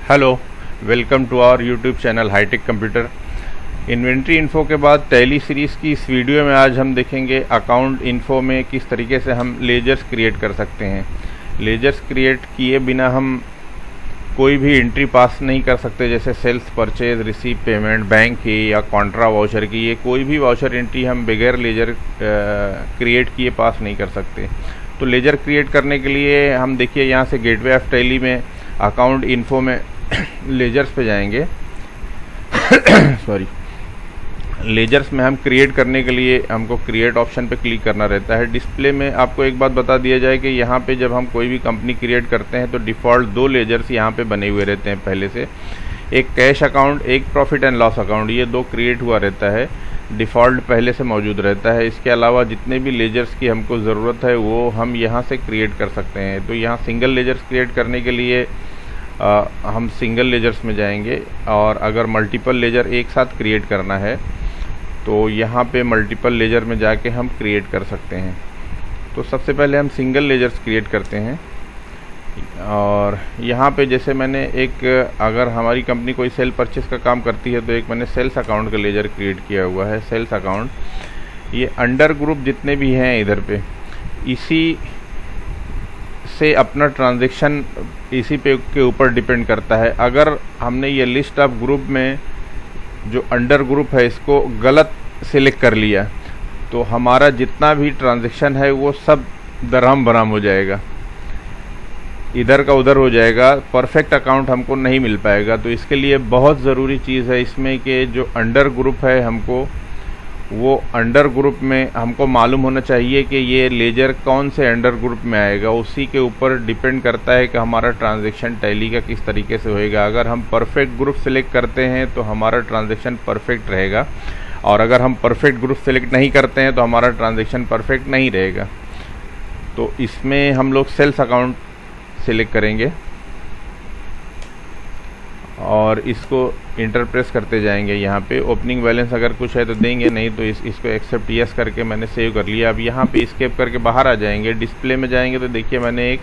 Hello, welcome to our YouTube channel Hitech Computer. Inventory info के बाद tally series की इस वीडियो में आज हम देखेंगे अकाउंट इन्फो में किस तरीके से हम लेजर्स क्रिएट कर सकते हैं। लेजर्स क्रिएट किए बिना हम कोई भी एंट्री पास नहीं कर सकते, जैसे sales, purchase, receive payment, bank की या कॉन्ट्रा वाउचर की। ये कोई भी वाउचर एंट्री हम बगैर लेजर क्रिएट किए पास नहीं कर सकते। तो लेजर क्रिएट करने के लिए हम देखिए यहाँ से गेटवे ऑफ टैली में अकाउंट इन्फो में लेजर्स पे जाएंगे। सॉरी, लेजर्स में हम क्रिएट करने के लिए हमको क्रिएट ऑप्शन पे क्लिक करना रहता है। डिस्प्ले में आपको एक बात बता दिया जाए कि यहाँ पे जब हम कोई भी कंपनी क्रिएट करते हैं तो डिफ़ॉल्ट दो लेजर्स यहाँ पे बने हुए रहते हैं पहले से। एक कैश अकाउंट, एक प्रॉफिट एंड लॉस अकाउंट, ये दो क्रिएट हुआ रहता है, डिफ़ॉल्ट पहले से मौजूद रहता है। इसके अलावा जितने भी लेजर्स की हमको ज़रूरत है वो हम यहाँ से क्रिएट कर सकते हैं। तो यहाँ सिंगल लेजर्स क्रिएट करने के लिए हम सिंगल लेजर्स में जाएंगे, और अगर मल्टीपल लेजर एक साथ क्रिएट करना है तो यहाँ पे मल्टीपल लेजर में जाके हम क्रिएट कर सकते हैं। तो सबसे पहले हम सिंगल लेजर्स क्रिएट करते हैं, और यहाँ पे जैसे मैंने एक, अगर हमारी कंपनी कोई सेल परचेस का काम करती है तो एक मैंने सेल्स अकाउंट का लेजर क्रिएट किया हुआ है। सेल्स अकाउंट ये अंडर ग्रुप जितने भी हैं इधर पे, इसी से अपना ट्रांजैक्शन इसी पे के ऊपर डिपेंड करता है। अगर हमने ये लिस्ट ऑफ ग्रुप में जो अंडर ग्रुप है इसको गलत सिलेक्ट कर लिया तो हमारा जितना भी ट्रांजैक्शन है वो सब दरहम बराम हो जाएगा, इधर का उधर हो जाएगा, परफेक्ट अकाउंट हमको नहीं मिल पाएगा। तो इसके लिए बहुत ज़रूरी चीज़ है इसमें कि जो अंडर ग्रुप है हमको, वो अंडर ग्रुप में हमको मालूम होना चाहिए कि ये लेजर कौन से अंडर ग्रुप में आएगा। उसी के ऊपर डिपेंड करता है कि हमारा ट्रांजैक्शन टैली का किस तरीके से होएगा। अगर हम परफेक्ट ग्रुप सेलेक्ट करते हैं तो हमारा ट्रांजैक्शन परफेक्ट रहेगा, और अगर हम परफेक्ट ग्रुप सेलेक्ट नहीं करते हैं तो हमारा ट्रांजैक्शन परफेक्ट नहीं रहेगा। तो इसमें हम लोग सेल्स अकाउंट सेलेक्ट करेंगे और इसको इंटरप्रेस करते जाएंगे। यहाँ पे ओपनिंग बैलेंस अगर कुछ है तो देंगे, नहीं तो इसको एक्सेप्ट यस करके मैंने सेव कर लिया। अब यहाँ पे स्केप करके बाहर आ जाएंगे, डिस्प्ले में जाएंगे तो देखिए मैंने एक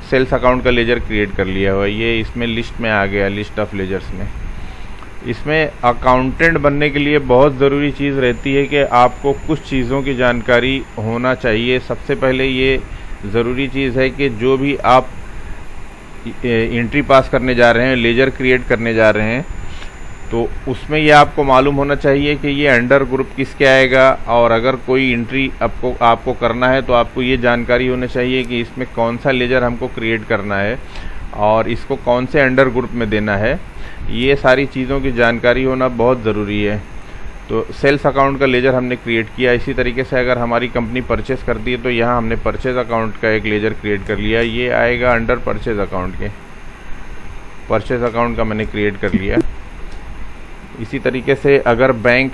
सेल्स अकाउंट का लेजर क्रिएट कर लिया हुआ, ये इसमें लिस्ट में आ गया, लिस्ट ऑफ लेजर्स में। इसमें अकाउंटेंट बनने के लिए बहुत ज़रूरी चीज़ रहती है कि आपको कुछ चीज़ों की जानकारी होना चाहिए। सबसे पहले ये ज़रूरी चीज़ है कि जो भी आप एंट्री पास करने जा रहे हैं, लेजर क्रिएट करने जा रहे हैं, तो उसमें ये आपको मालूम होना चाहिए कि ये अंडर ग्रुप किसके आएगा। और अगर कोई एंट्री आपको करना है तो आपको ये जानकारी होनी चाहिए कि इसमें कौन सा लेजर हमको क्रिएट करना है और इसको कौन से अंडर ग्रुप में देना है। ये सारी चीज़ों की जानकारी होना बहुत ज़रूरी है। तो सेल्स अकाउंट का लेजर हमने क्रिएट किया। इसी तरीके से अगर हमारी कंपनी परचेस करती है तो यहाँ हमने परचेज अकाउंट का एक लेजर क्रिएट कर लिया, ये आएगा अंडर परचेज अकाउंट के। परचेज अकाउंट का मैंने क्रिएट कर लिया। इसी तरीके से अगर बैंक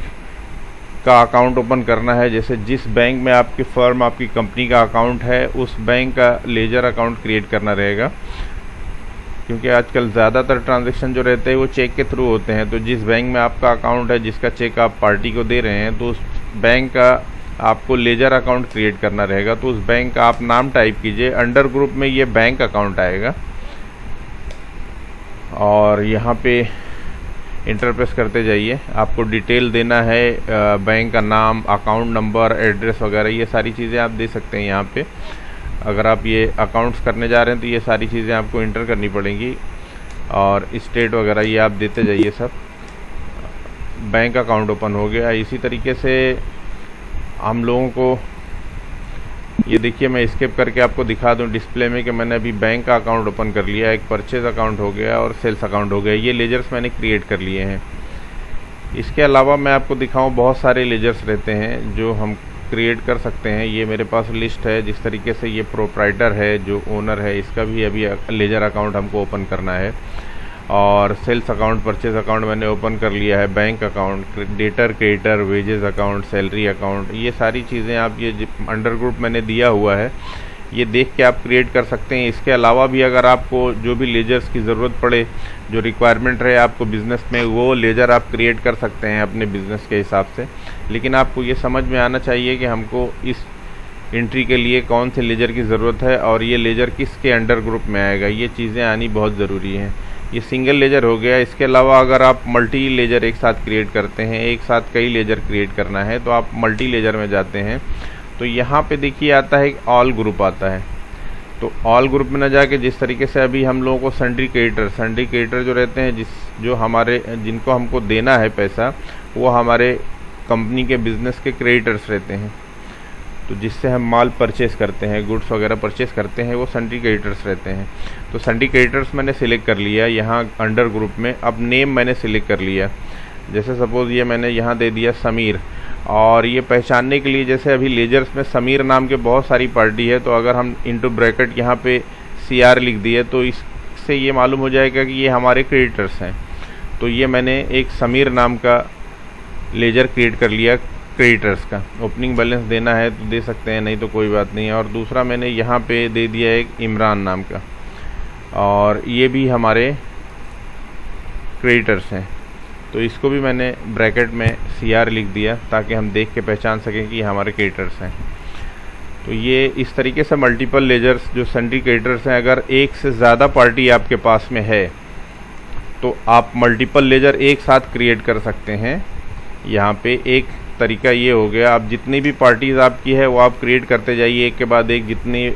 का अकाउंट ओपन करना है, जैसे जिस बैंक में आपकी फर्म, आपकी कंपनी का अकाउंट है, उस बैंक का लेजर अकाउंट क्रिएट करना रहेगा, क्योंकि आजकल ज़्यादातर ट्रांजैक्शन जो रहते हैं वो चेक के थ्रू होते हैं। तो जिस बैंक में आपका अकाउंट है, जिसका चेक आप पार्टी को दे रहे हैं, तो उस बैंक का आपको लेजर अकाउंट क्रिएट करना रहेगा। तो उस बैंक का आप नाम टाइप कीजिए, अंडर ग्रुप में ये बैंक अकाउंट आएगा, और यहाँ पे इंटरप्रेस करते जाइए। आपको डिटेल देना है, बैंक का नाम, अकाउंट नंबर, एड्रेस वगैरह, ये सारी चीज़ें आप दे सकते हैं यहाँ पे। अगर आप ये अकाउंट्स करने जा रहे हैं तो ये सारी चीज़ें आपको इंटर करनी पड़ेंगी, और स्टेट वगैरह ये आप देते जाइए सब। बैंक अकाउंट ओपन हो गया। इसी तरीके से हम लोगों को, ये देखिए मैं स्किप करके आपको दिखा दूं डिस्प्ले में कि मैंने अभी बैंक का अकाउंट ओपन कर लिया, एक परचेज अकाउंट हो गया और सेल्स अकाउंट हो गया। ये लेजर्स मैंने क्रिएट कर लिए हैं। इसके अलावा मैं आपको दिखाऊँ, बहुत सारे लेजर्स रहते हैं जो हम क्रिएट कर सकते हैं। ये मेरे पास लिस्ट है। जिस तरीके से ये प्रोप्राइटर है, जो ओनर है, इसका भी अभी लेजर अकाउंट हमको ओपन करना है। और सेल्स अकाउंट, परचेज अकाउंट मैंने ओपन कर लिया है, bank account, debtor, creditor, wages account, salary account, ये सारी चीज़ें आप, ये अंडर ग्रुप मैंने दिया हुआ है, ये देख के आप क्रिएट कर सकते हैं। इसके अलावा भी अगर आपको जो भी लेजर्स की ज़रूरत पड़े, जो रिक्वायरमेंट रहे आपको बिज़नेस में, वो लेजर आप क्रिएट कर सकते हैं अपने बिज़नेस के हिसाब से। लेकिन आपको ये समझ में आना चाहिए कि हमको इस एंट्री के लिए कौन से लेजर की ज़रूरत है और ये लेजर किसके अंडर ग्रुप में आएगा, ये चीज़ें आनी बहुत ज़रूरी हैं। ये सिंगल लेजर हो गया। इसके अलावा अगर आप मल्टी लेजर एक साथ क्रिएट करते हैं, एक साथ कई लेजर क्रिएट करना है, तो आप मल्टी लेजर में जाते हैं। तो यहाँ पे देखिए आता है ऑल ग्रुप आता है। तो ऑल ग्रुप में ना जाके जिस तरीके से अभी हम लोगों को सन्ड्री क्रेडिटर जो रहते हैं, जिनको हमको देना है पैसा, वो हमारे कंपनी के बिजनेस के क्रेडिटर्स रहते हैं। तो जिससे हम माल परचेस करते हैं, गुड्स वगैरह परचेस करते हैं, वो सन्ड्री क्रेडिटर्स रहते हैं। तो सन्ड्री क्रेडिटर्स मैंने सिलेक्ट कर लिया यहाँ अंडर ग्रुप में। अब नेम मैंने सिलेक्ट कर लिया। जैसे सपोज़ ये मैंने यहाँ दे दिया समीर, और ये पहचानने के लिए जैसे अभी लेजर्स में समीर नाम के बहुत सारी पार्टी है, तो अगर हम इंटू ब्रैकेट यहाँ पे CR लिख दिए तो इससे ये मालूम हो जाएगा कि ये हमारे क्रेडिटर्स हैं। तो ये मैंने एक समीर नाम का लेजर क्रिएट कर लिया क्रेडिटर्स का। ओपनिंग बैलेंस देना है तो दे सकते हैं, नहीं तो कोई बात नहीं है। और दूसरा मैंने यहाँ पे दे दिया एक इमरान नाम का, और ये भी हमारे क्रेडिटर्स हैं। तो इसको भी मैंने ब्रैकेट में CR लिख दिया ताकि हम देख के पहचान सकें कि ये हमारे क्रेडिटर्स हैं। तो ये इस तरीके से मल्टीपल लेजर्स जो सन्ड्री क्रेडिटर्स हैं, अगर एक से ज़्यादा पार्टी आपके पास में है तो आप मल्टीपल लेजर एक साथ क्रिएट कर सकते हैं। यहाँ पे एक तरीका ये हो गया, आप जितनी भी पार्टीज़ आपकी है वो आप क्रिएट करते जाइए एक के बाद एक। जितनी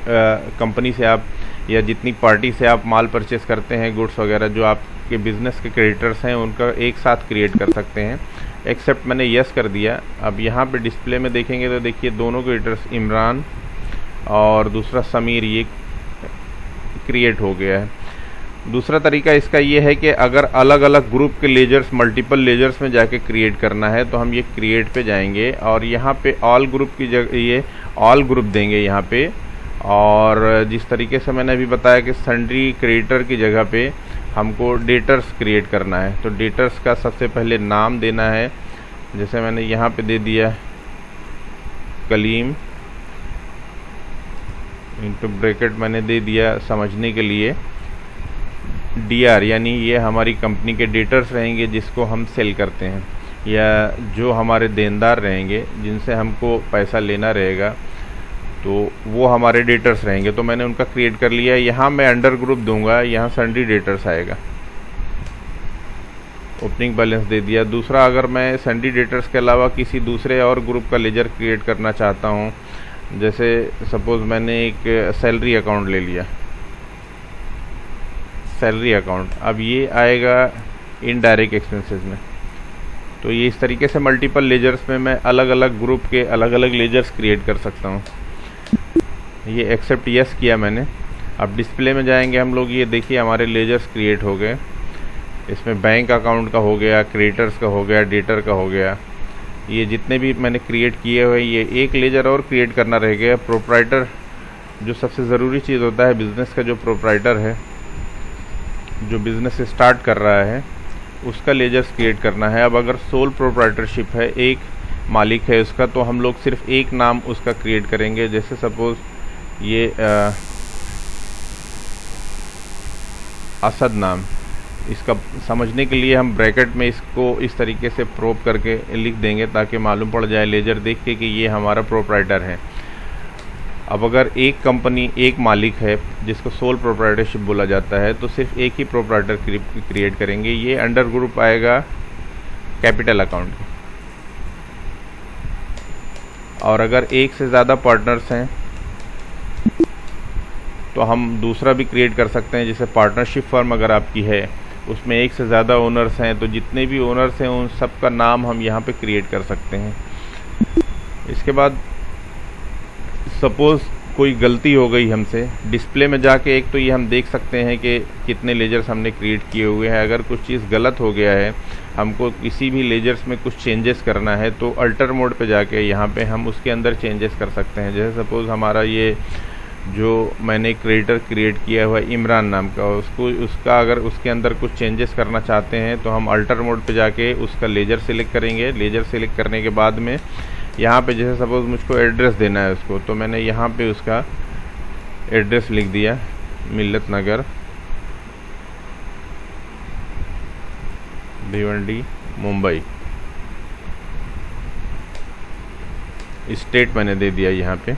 कंपनी से आप या जितनी पार्टी से आप माल परचेस करते हैं, गुड्स वगैरह, जो आपके बिज़नेस के क्रेडिटर्स हैं, उनका एक साथ क्रिएट कर सकते हैं। एक्सेप्ट मैंने यस कर दिया। अब यहाँ पे डिस्प्ले में देखेंगे तो देखिए दोनों क्रेडिटर्स इमरान और दूसरा समीर ये क्रिएट हो गया है। दूसरा तरीका इसका ये है कि अगर अलग अलग ग्रुप के लेजर्स मल्टीपल लेजर्स में जाके क्रिएट करना है तो हम ये क्रिएट पे जाएंगे और यहाँ पे ऑल ग्रुप की जगह ये ऑल ग्रुप देंगे यहाँ पे। और जिस तरीके से मैंने अभी बताया कि सन्ड्री क्रेडिटर की जगह पे हमको डेटर्स क्रिएट करना है, तो डेटर्स का सबसे पहले नाम देना है। जैसे मैंने यहाँ पे दे दिया कलीम, इनटू ब्रैकेट मैंने दे दिया समझने के लिए DR, यानी ये हमारी कंपनी के डेटर्स रहेंगे जिसको हम सेल करते हैं, या जो हमारे देनदार रहेंगे जिनसे हमको पैसा लेना रहेगा, तो वो हमारे डेटर्स रहेंगे। तो मैंने उनका क्रिएट कर लिया। यहाँ मैं अंडर ग्रुप दूंगा, यहाँ सन्ड्री डेटर्स आएगा। ओपनिंग बैलेंस दे दिया। दूसरा, अगर मैं सन्ड्री डेटर्स के अलावा किसी दूसरे और ग्रुप का लेजर क्रिएट करना चाहता हूँ, जैसे सपोज़ मैंने एक सैलरी अकाउंट ले लिया, सैलरी अकाउंट, अब ये आएगा इनडायरेक्ट एक्सपेंसेस में। तो ये इस तरीके से मल्टीपल लेजर्स में मैं अलग अलग ग्रुप के अलग अलग लेजर्स क्रिएट कर सकता हूँ। ये एक्सेप्ट यस किया मैंने। अब डिस्प्ले में जाएंगे हम लोग, ये देखिए हमारे लेजर्स क्रिएट हो गए। इसमें बैंक अकाउंट का हो गया, क्रेडिटर्स का हो गया, डेटर का हो गया। ये जितने भी मैंने क्रिएट किए हुए, ये एक लेजर और क्रिएट करना रह गया, प्रोप्राइटर। जो सबसे ज़रूरी चीज़ होता है बिज़नेस का, जो प्रोप्राइटर है, जो बिज़नेस स्टार्ट कर रहा है, उसका लेजर्स क्रिएट करना है। अब अगर सोल प्रोप्राइटरशिप है, एक मालिक है उसका, तो हम लोग सिर्फ एक नाम उसका क्रिएट करेंगे। जैसे सपोज़ ये असद नाम, इसका समझने के लिए हम ब्रैकेट में इसको इस तरीके से प्रोप करके लिख देंगे ताकि मालूम पड़ जाए लेजर देख के कि ये हमारा प्रोप्राइटर है। अब अगर एक कंपनी एक मालिक है जिसको सोल प्रोप्राइटरशिप बोला जाता है, तो सिर्फ एक ही प्रोप्राइटर क्रिएट करेंगे। ये अंडर ग्रुप आएगा कैपिटल अकाउंट। और अगर एक से ज़्यादा पार्टनर्स हैं तो हम दूसरा भी क्रिएट कर सकते हैं। जैसे पार्टनरशिप फर्म अगर आपकी है, उसमें एक से ज़्यादा ओनर्स हैं, तो जितने भी ओनर्स हैं उन सब का नाम हम यहाँ पे क्रिएट कर सकते हैं। इसके बाद सपोज़ कोई गलती हो गई हमसे, डिस्प्ले में जाके एक तो ये हम देख सकते हैं कि कितने लेजर्स हमने क्रिएट किए हुए हैं। अगर कुछ चीज़ गलत हो गया है, हमको किसी भी लेजर्स में कुछ चेंजेस करना है, तो अल्टर मोड पे जाके यहाँ पे हम उसके अंदर चेंजेस कर सकते हैं। जैसे सपोज़ हमारा ये जो मैंने क्रेडिटर क्रिएट किया हुआ है इमरान नाम का, उसका अगर उसके अंदर कुछ चेंजेस करना चाहते हैं तो हम अल्टर मोड पे जाके उसका लेजर सिलेक्ट करेंगे। लेजर सिलेक्ट करने के बाद में यहाँ पे जैसे सपोज़ मुझको एड्रेस देना है उसको, तो मैंने यहाँ पे उसका एड्रेस लिख दिया, मिल्लत नगर, भिवंडी, मुंबई। स्टेट मैंने दे दिया यहाँ पे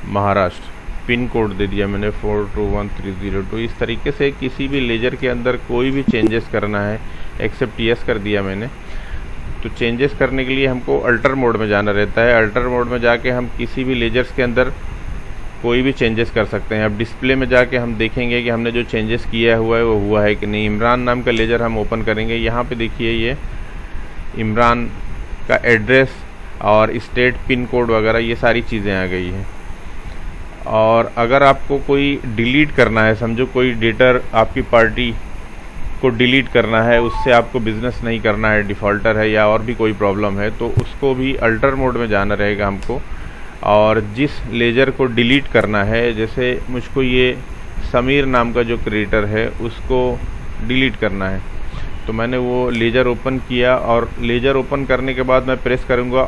महाराष्ट्र। पिन कोड दे दिया मैंने 421302। इस तरीके से किसी भी लेजर के अंदर कोई भी चेंजेस करना है, एक्सेप्ट यस कर दिया मैंने। तो चेंजेस करने के लिए हमको अल्टर मोड में जाना रहता है। अल्टर मोड में जाके हम किसी भी लेजर्स के अंदर कोई भी चेंजेस कर सकते हैं। अब डिस्प्ले में जाके हम देखेंगे कि हमने जो चेंजेस किया हुआ है वो हुआ है कि नहीं। इमरान नाम का लेजर हम ओपन करेंगे। यहाँ पे देखिए ये इमरान का एड्रेस और स्टेट, पिन कोड वगैरह ये सारी चीज़ें आ गई हैं। और अगर आपको कोई डिलीट करना है, समझो कोई डेटर आपकी पार्टी को डिलीट करना है, उससे आपको बिज़नेस नहीं करना है, डिफ़ॉल्टर है या और भी कोई प्रॉब्लम है, तो उसको भी अल्टर मोड में जाना रहेगा हमको। और जिस लेजर को डिलीट करना है, जैसे मुझको ये समीर नाम का जो क्रिएटर है उसको डिलीट करना है, तो मैंने वो लेजर ओपन किया और लेजर ओपन करने के बाद मैं प्रेस करूँगा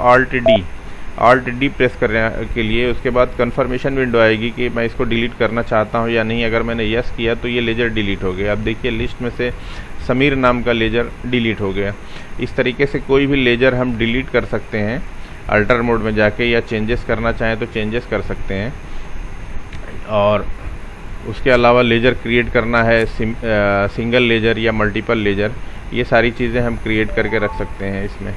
Alt D प्रेस करने के लिए। उसके बाद कन्फर्मेशन विंडो आएगी कि मैं इसको डिलीट करना चाहता हूँ या नहीं। अगर मैंने यस किया तो ये लेजर डिलीट हो गया। अब देखिए लिस्ट में से समीर नाम का लेजर डिलीट हो गया। इस तरीके से कोई भी लेजर हम डिलीट कर सकते हैं अल्टर मोड में जाके, या चेंजेस करना चाहें तो चेंजेस कर सकते हैं। और उसके अलावा लेजर क्रिएट करना है, सिंगल लेजर या मल्टीपल लेजर, ये सारी चीज़ें हम क्रिएट करके रख सकते हैं इसमें।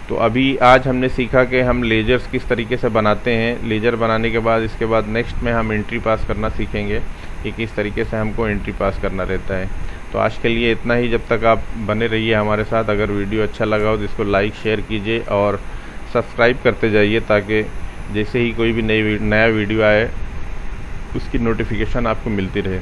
तो अभी आज हमने सीखा कि हम लेजर्स किस तरीके से बनाते हैं। लेजर बनाने के बाद इसके बाद नेक्स्ट में हम एंट्री पास करना सीखेंगे कि किस तरीके से हमको एंट्री पास करना रहता है। तो आज के लिए इतना ही। जब तक आप बने रहिए हमारे साथ। अगर वीडियो अच्छा लगा हो तो इसको लाइक शेयर कीजिए और सब्सक्राइब करते जाइए, ताकि जैसे ही कोई भी नया वीडियो आए उसकी नोटिफिकेशन आपको मिलती रहे।